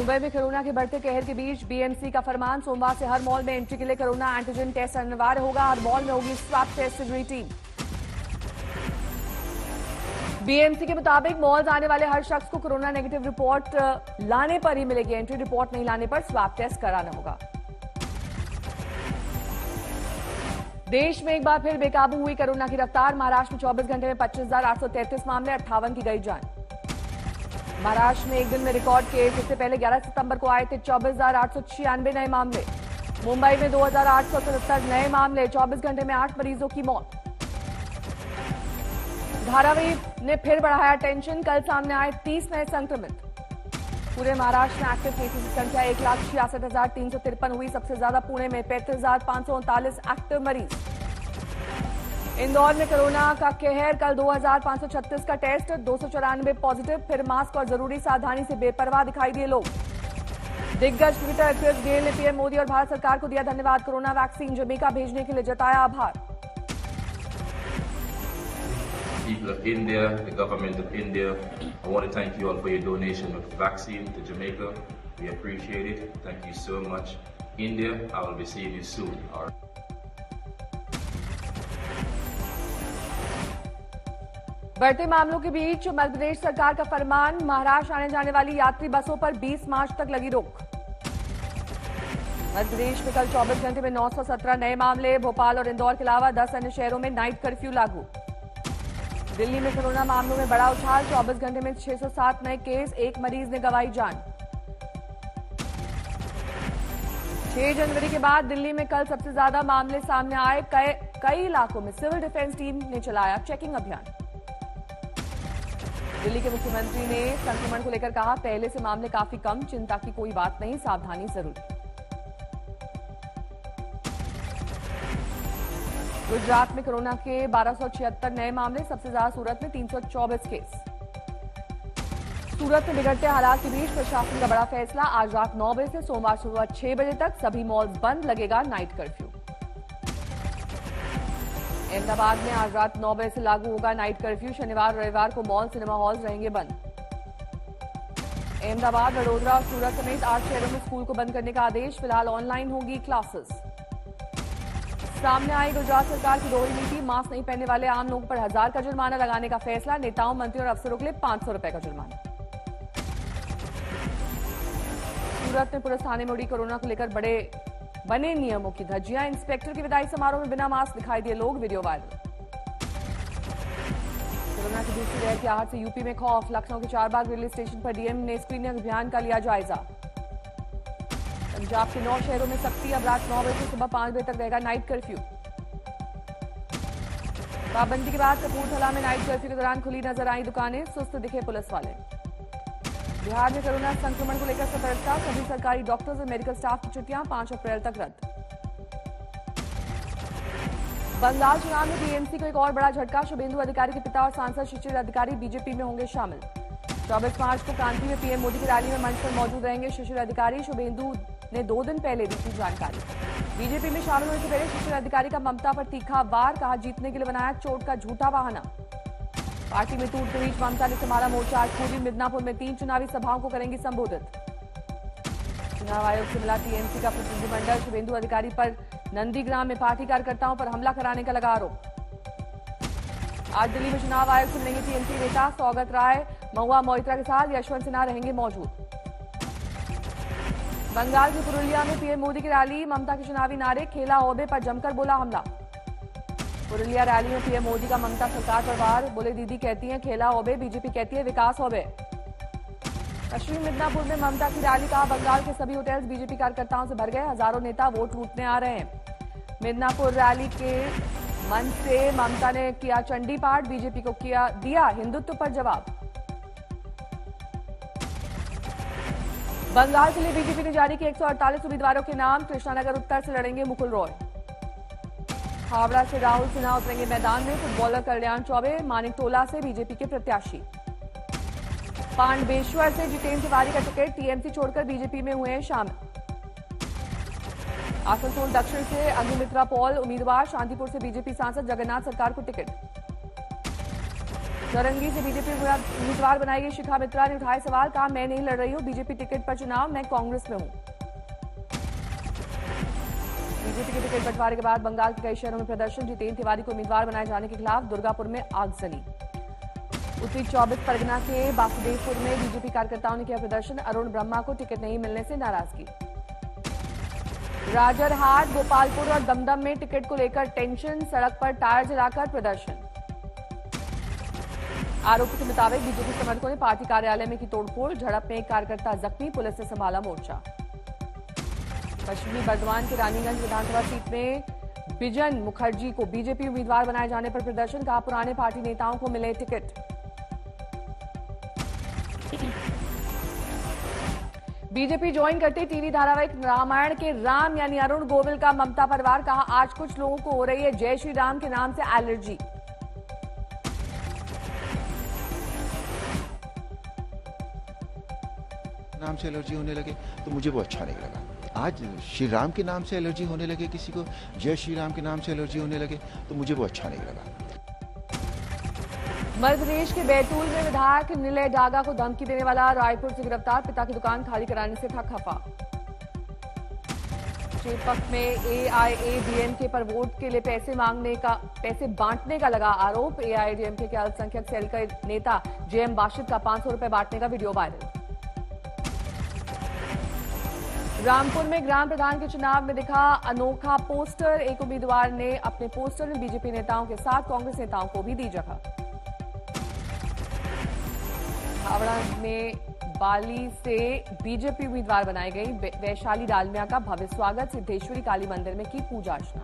मुंबई में कोरोना के बढ़ते कहर के बीच बीएमसी का फरमान, सोमवार से हर मॉल में एंट्री के लिए कोरोना एंटीजन टेस्ट अनिवार्य होगा। हर मॉल में होगी स्वैब टेस्ट से जुड़ी टीम। बीएमसी के मुताबिक मॉल आने वाले हर शख्स को कोरोना नेगेटिव रिपोर्ट लाने पर ही मिलेगी एंट्री। रिपोर्ट नहीं लाने पर स्वैब टेस्ट कराना होगा। देश में एक बार फिर बेकाबू हुई कोरोना की रफ्तार। महाराष्ट्र में 24 घंटे में 25,833 मामले, 58 की गई जान। महाराष्ट्र में एक दिन में रिकॉर्ड केस। इससे पहले 11 सितंबर को आए थे 24,896 नए मामले। मुंबई में 2,877 नए मामले, 24 घंटे में 8 मरीजों की मौत। धारावी ने फिर बढ़ाया टेंशन, कल सामने आए 30 नए संक्रमित। पूरे महाराष्ट्र में एक्टिव केसेस की संख्या 1,66,353 हुई। सबसे ज्यादा पुणे में 35,539 एक्टिव मरीज। इंदौर में कोरोना का कहर, कल 2,536 का टेस्ट, 294 पॉजिटिव। फिर मास्क और जरूरी सावधानी से बेपरवाह दिखाई दिए लोग। दिग्गज क्रिकेटर क्रिस गेल ने पीएम मोदी और भारत सरकार को दिया धन्यवाद। कोरोना वैक्सीन जमैका भेजने के लिए जताया आभार। People of India, the government of India, I want to thank you all for your donation of vaccine to Jamaica. We appreciate it. Thank you so much. India, I will be seeing you soon. बढ़ते मामलों के बीच मध्य प्रदेश सरकार का फरमान, महाराष्ट्र आने जाने वाली यात्री बसों पर 20 मार्च तक लगी रोक। मध्य प्रदेश में कल 24 घंटे में 917 नए मामले। भोपाल और इंदौर के अलावा 10 अन्य शहरों में नाइट कर्फ्यू लागू। दिल्ली में कोरोना मामलों में बड़ा उछाल, 24 घंटे में 607 नए केस, एक मरीज ने गंवाई जान। 6 जनवरी के बाद दिल्ली में कल सबसे ज्यादा मामले सामने आए। कई इलाकों में सिविल डिफेंस टीम ने चलाया चेकिंग अभियान। दिल्ली के मुख्यमंत्री ने संक्रमण को लेकर कहा, पहले से मामले काफी कम, चिंता की कोई बात नहीं, सावधानी जरूरी। गुजरात में कोरोना के 1276 नए मामले, सबसे ज्यादा सूरत में 324 केस। सूरत में बिगड़ते हालात के बीच प्रशासन का बड़ा फैसला, आज रात 9 बजे से सोमवार सुबह 6 बजे तक सभी मॉल्स बंद, लगेगा नाइट कर्फ्यू। अहमदाबाद में आज रात 9 बजे से लागू होगा नाइट कर्फ्यू। शनिवार रविवार को मॉल, सिनेमा हॉल्स रहेंगे बंद। अहमदाबाद, वडोदरा और सूरत समेत 8 शहरों में स्कूल को बंद करने का आदेश। फिलहाल ऑनलाइन होगी क्लासेस। सामने आई गुजरात सरकार की दोहरी नीति, मास्क नहीं पहनने वाले आम लोगों पर 1000 का जुर्माना लगाने का फैसला। नेताओं, मंत्रियों और अफसरों के लिए 500 रुपए का जुर्माना। सूरत में पुलिस थाने में उड़ी कोरोना को लेकर बने नियमों की धज्जियां। इंस्पेक्टर की विदाई समारोह में बिना मास्क दिखाई दिए लोग, वीडियो वायरल। कोरोना की दूसरी लहर की आहट से यूपी में खौफ। लखनऊ के चारबाग रेलवे स्टेशन पर डीएम ने स्क्रीनिंग अभियान का लिया जायजा। पंजाब के 9 शहरों में सख्ती, अब रात 9 बजे से सुबह 5 बजे तक रहेगा नाइट कर्फ्यू। पाबंदी के बाद कपूरथला में नाइट कर्फ्यू के दौरान खुली नजर आई दुकानें, सुस्त दिखे पुलिस वाले। बिहार में कोरोना संक्रमण को लेकर सतर्कता, सभी सरकारी डॉक्टर्स और मेडिकल स्टाफ की छुट्टियां 5 अप्रैल तक रद्द। बंगाल चुनाव में टीएमसी को एक और बड़ा झटका, शुभेंदु अधिकारी के पिता और सांसद शिशिर अधिकारी बीजेपी में होंगे शामिल। 24 मार्च को कांची में पीएम मोदी की रैली में मंच पर मौजूद रहेंगे शिशिर अधिकारी। शुभेंदु ने 2 दिन पहले दी थी जानकारी। बीजेपी में शामिल होने से पहले शिशिर अधिकारी का ममता पर तीखा वार, कहा जीतने के लिए बनाया चोट का झूठा बहाना। पार्टी में टूट के बीच ममता ने संभाला मोर्चा। आज पूर्वी मिदनापुर में 3 चुनावी सभाओं को करेंगी संबोधित। चुनाव आयोग से मिला टीएमसी का प्रतिनिधिमंडल। शुभेंदु अधिकारी पर नंदीग्राम में पार्टी कार्यकर्ताओं पर हमला कराने का लगा आरोप। आज दिल्ली में चुनाव आयोग से मिलेंगे टीएमसी नेता। सौगत राय, महुआ मोइत्रा के साथ यशवंत सिन्हा रहेंगे मौजूद। बंगाल के पुरुलिया में पीएम मोदी की रैली, ममता के चुनावी नारे, खेला ओबे पर जमकर बोला हमला। पुरुलिया रैली में पीएम मोदी का ममता सरकार पर वार, बोले दीदी कहती हैं खेला ओबे, बीजेपी कहती है विकास ओबे। पश्चिमी मिदनापुर में ममता की रैली, कहा बंगाल के सभी होटल्स बीजेपी कार्यकर्ताओं से भर गए, हजारों नेता वोट लूटने आ रहे हैं। मिदनापुर रैली के मंच से ममता ने किया चंडी पाठ, बीजेपी को दिया हिंदुत्व पर जवाब। बंगाल के लिए बीजेपी ने जारी किए 148 उम्मीदवारों के नाम। कृष्णानगर उत्तर से लड़ेंगे मुकुल रॉय। हावड़ा से राहुल सिन्हा उतरेंगे मैदान में। फुटबॉलर कल्याण चौबे मानिकटोला से बीजेपी के प्रत्याशी। पांडवेश्वर से जितेंद्र तिवारी का टिकट, टीएमसी छोड़कर बीजेपी में हुए हैं शामिल। आसनसोल दक्षिण से अग्निमित्रा पॉल उम्मीदवार। शांतिपुर से बीजेपी सांसद जगन्नाथ सरकार को टिकट। चौरंगी से बीजेपी उम्मीदवार बनाई गई शिखा मित्रा ने उठाए सवाल, कहा मैं नहीं लड़ रही हूं बीजेपी टिकट पर चुनाव, मैं कांग्रेस में हूं। बीजेपी के टिकट बंटवारे के बाद बंगाल के कई शहरों में प्रदर्शन, जितेंद्र तिवारी को उम्मीदवार बनाए जाने के खिलाफ दुर्गापुर में आगजनी। उत्तरी 24 परगना के बासुदेवपुर में बीजेपी कार्यकर्ताओं ने किया प्रदर्शन, अरुण ब्रह्मा को टिकट नहीं मिलने से नाराजगी। राजरहाट, गोपालपुर और दमदम में टिकट को लेकर टेंशन, सड़क पर टायर जलाकर प्रदर्शन। आरोपी के मुताबिक बीजेपी समर्थकों ने पार्टी कार्यालय में की तोड़फोड़, झड़प में एक कार्यकर्ता जख्मी, पुलिस ने संभाला मोर्चा। पश्चिमी बर्धमान के रानीगंज विधानसभा सीट में बिजन मुखर्जी को बीजेपी उम्मीदवार बनाए जाने पर प्रदर्शन, कहा पुराने पार्टी नेताओं को मिले टिकट। बीजेपी ज्वाइन करते टीवी धारावाहिक रामायण के राम यानी अरुण गोविल का ममता परिवार, कहा आज कुछ लोगों को हो रही है जय श्री राम के नाम से एलर्जी। नाम से एलर्जी होने लगे तो मुझे वो अच्छा नहीं लगा। आज श्री राम के नाम से एलर्जी होने लगे, किसी को जय श्री राम के नाम से एलर्जी होने लगे तो मुझे वो अच्छा नहीं लगा। मध्य प्रदेश के बैतूल में विधायक निलय डागा को धमकी देने वाला रायपुर से गिरफ्तार, पिता की दुकान खाली कराने से था खफा। चेपक में एआईएडीएमके पर वोट के लिए पैसे बांटने का लगा आरोप, एआईएडीएमके के अल्पसंख्यक सेल के नेता जेएम बाशिद का 500 रुपए बांटने का वीडियो वायरल। रामपुर में ग्राम प्रधान के चुनाव में दिखा अनोखा पोस्टर, एक उम्मीदवार ने अपने पोस्टर में बीजेपी नेताओं के साथ कांग्रेस नेताओं को भी दी जगह। हावड़ा में बाली से बीजेपी उम्मीदवार बनाई गई वैशाली डालमिया का भव्य स्वागत, सिद्धेश्वरी काली मंदिर में की पूजा अर्चना।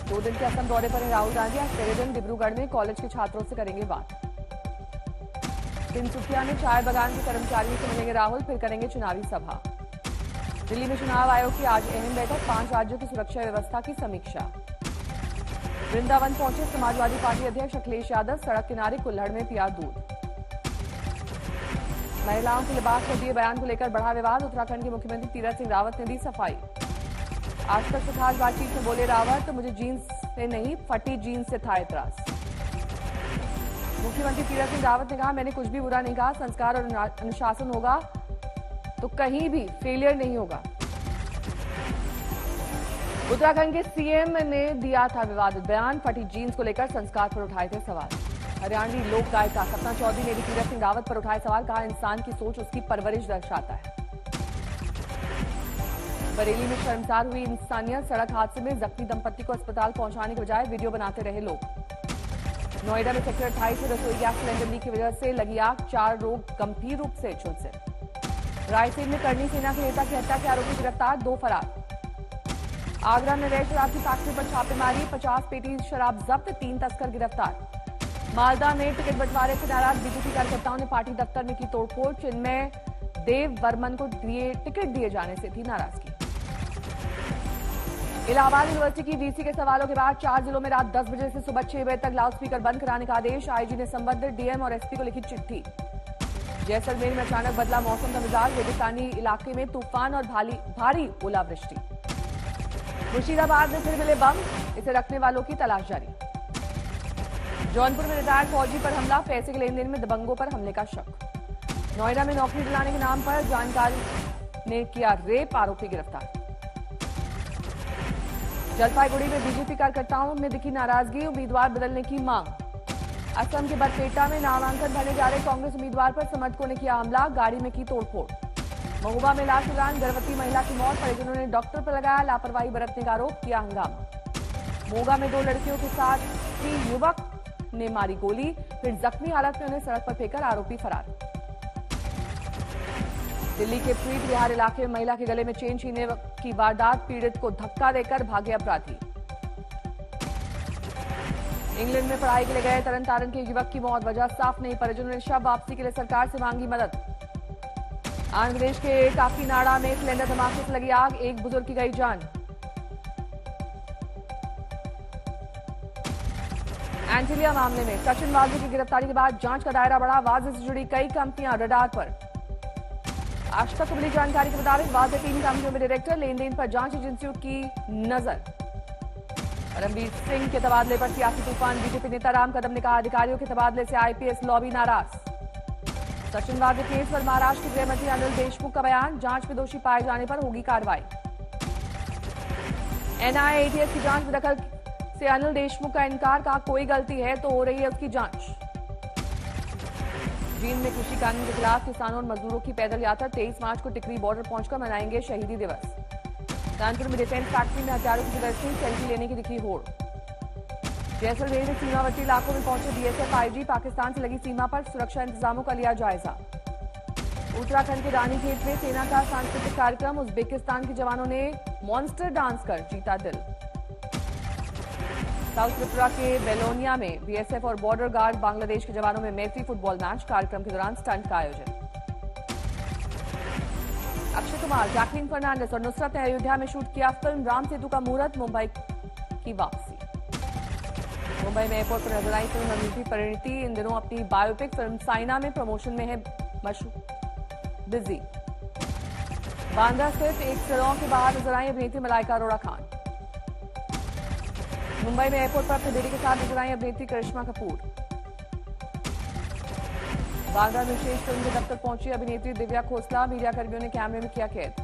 2 दिन के असम दौरे पर है राहुल गांधी, आज पहले दिन डिब्रूगढ़ में कॉलेज के छात्रों से करेंगे बात। तिनसुकिया में चाय बागान के कर्मचारियों से मिलेंगे राहुल, फिर करेंगे चुनावी सभा। दिल्ली में चुनाव आयोग की आज अहम बैठक, 5 राज्यों की सुरक्षा व्यवस्था की समीक्षा। वृंदावन पहुंचे समाजवादी पार्टी अध्यक्ष अखिलेश यादव, सड़क किनारे कुल्हड़ में पिया दूध। महिलाओं के लिबास पर दिए बयान को लेकर बढ़ा विवाद, उत्तराखंड के मुख्यमंत्री तीरथ सिंह रावत ने दी सफाई। आज तक से खास बातचीत में बोले रावत, तो मुझे जीन्स से नहीं फटी जीन्स से था एतराज। मुख्यमंत्री तीरथ सिंह रावत ने कहा मैंने कुछ भी बुरा नहीं कहा, संस्कार और अनुशासन होगा तो कहीं भी फेलियर नहीं होगा। उत्तराखंड के सीएम ने दिया था विवादित बयान, फटी जीन्स को लेकर संस्कार पर उठाए थे सवाल। हरियाणवी लोक गायिका सपना चौधरी ने भी तीरथ सिंह रावत पर उठाए सवाल, कहा इंसान की सोच उसकी परवरिश दर्शाता है। बरेली में शर्मसार हुई इंसानियत, सड़क हादसे में जख्मी दंपति को अस्पताल पहुंचाने के बजाय वीडियो बनाते रहे लोग। नोएडा में सेक्टर 28 में रसोई गैस सिलेंडर लीक की वजह से लगी आग, 4 लोग गंभीर रूप से झुलसे। रायसेन में करनी सेना के नेता की हत्या के आरोपी गिरफ्तार, 2 फरार। आगरा में अवैध शराब की फैक्ट्री पर छापेमारी, 50 पेटी शराब जब्त, 3 तस्कर गिरफ्तार। मालदा में टिकट बंटवारे से नाराज बीजेपी कार्यकर्ताओं ने पार्टी दफ्तर में की तोड़फोड़, चिन्मय देव वर्मन को टिकट दिए जाने से थी नाराजगी। इलाहाबाद यूनिवर्सिटी की वीसी के सवालों के बाद 4 जिलों में रात 10 बजे से सुबह 6 बजे तक लाउडस्पीकर बंद कराने का आदेश, आईजी ने संबंधित डीएम और एसपी को लिखी चिट्ठी। जैसलमेर में अचानक बदला मौसम का मिजाज, रेगिस्तानी इलाके में तूफान और भारी ओलावृष्टि। मुर्शिदाबाद में फिर मिले बम, इसे रखने वालों की तलाश जारी। जौनपुर में रिटायर्ड फौजी पर हमला, पैसे के लेन देन में दबंगों पर हमले का शक। नोएडा में नौकरी दिलाने के नाम पर जानकारी ने किया रेप, आरोपी गिरफ्तार। जलपाईगुड़ी में बीजेपी कार्यकर्ताओं में दिखी नाराजगी, उम्मीदवार बदलने की मांग। असम के बरपेटा में नामांकन भरने जा रहे कांग्रेस उम्मीदवार पर समर्थकों ने किया हमला, गाड़ी में की तोड़फोड़। महुआ में इलाज दौरान गर्भवती महिला की मौत, परिजनों ने डॉक्टर पर लगाया लापरवाही बरतने का आरोप, किया हंगामा। मोगा में 2 लड़कियों के साथ ही युवक ने मारी गोली, फिर जख्मी हालत में उन्हें सड़क पर फेंकर आरोपी फरार। दिल्ली के प्रीत विहार इलाके में महिला के गले में चेन छीनने की वारदात, पीड़ित को धक्का देकर भागे अपराधी। इंग्लैंड में पढ़ाई के लिए गए तरनतारन के युवक की मौत, वजह साफ नहीं, परिजनों ने शव वापसी के लिए सरकार से मांगी मदद। आंध्र प्रदेश के काकीनाडा में सिलेंडर धमाके से लगी आग, 1 बुजुर्ग की गई जान। एंटीलिया मामले में सचिन वाजे की गिरफ्तारी के बाद जांच का दायरा बढ़ा, वाजे से जुड़ी कई कंपनियां रडार पर। आज तक मिली जानकारी के मुताबिक वाजे 3 कंपनियों में डायरेक्टर, लेन देन पर जांच एजेंसियों की नजर। धर्मवीर सिंह के तबादले पर सियासी तूफान। बीजेपी नेता राम कदम ने कहा, अधिकारियों के तबादले से आईपीएस लॉबी नाराज। सचिन वाग्रे केस पर महाराष्ट्र के गृह मंत्री अनिल देशमुख का बयान, जांच में दोषी पाए जाने पर होगी कार्रवाई। एनआईए एटीएस की जांच में दखल से अनिल देशमुख का इनकार, कहा कोई गलती है तो हो रही है उसकी जांच। जींद में कृषि कानून के खिलाफ किसानों और मजदूरों की पैदल यात्रा 23 मार्च को टिकरी बॉर्डर पहुंचकर मनाएंगे शहीदी दिवस। कानपुर में डिफेंस फैक्ट्री में हथियारों की प्रदर्शनी, सेल्फी लेने की दिखी होड़। जैसलमेर में सीमावर्ती इलाकों में पहुंचे बीएसएफ आईजी, पाकिस्तान से लगी सीमा पर सुरक्षा इंतजामों का लिया जायजा। उत्तराखंड के रानीखेत में सेना का सांस्कृतिक कार्यक्रम, उज्बेकिस्तान के जवानों ने मॉन्स्टर डांस कर जीता दिल। साउथ त्रिपुरा के बेलोनिया में बीएसएफ और बॉर्डर गार्ड बांग्लादेश के जवानों में मैत्री फुटबॉल मैच, कार्यक्रम के दौरान स्टंट का आयोजन। अक्षय कुमार, जैकलीन फर्नांडिस और नुसरत ने अयोध्या में शूट किया फिल्म राम सेतु का मुहूर्त, मुंबई की वापसी। मुंबई में एयरपोर्ट पर नजर आई फिल्म अभिनेत्री परिणीति, इन दिनों अपनी बायोपिक फिल्म साइना में प्रमोशन में है बिजी। बांद्रा स्थित एक सैलून के बाहर नजर आई अभिनेत्री मलाइका अरोड़ा खान। मुंबई में एयरपोर्ट पर अपने बेटे के साथ नजर आई अभिनेत्री करिश्मा कपूर। बांद्रा में विशेष फिल्म के दफ्तर पहुंची अभिनेत्री दिव्या खोसला, मीडिया कर्मियों ने कैमरे में किया कैद।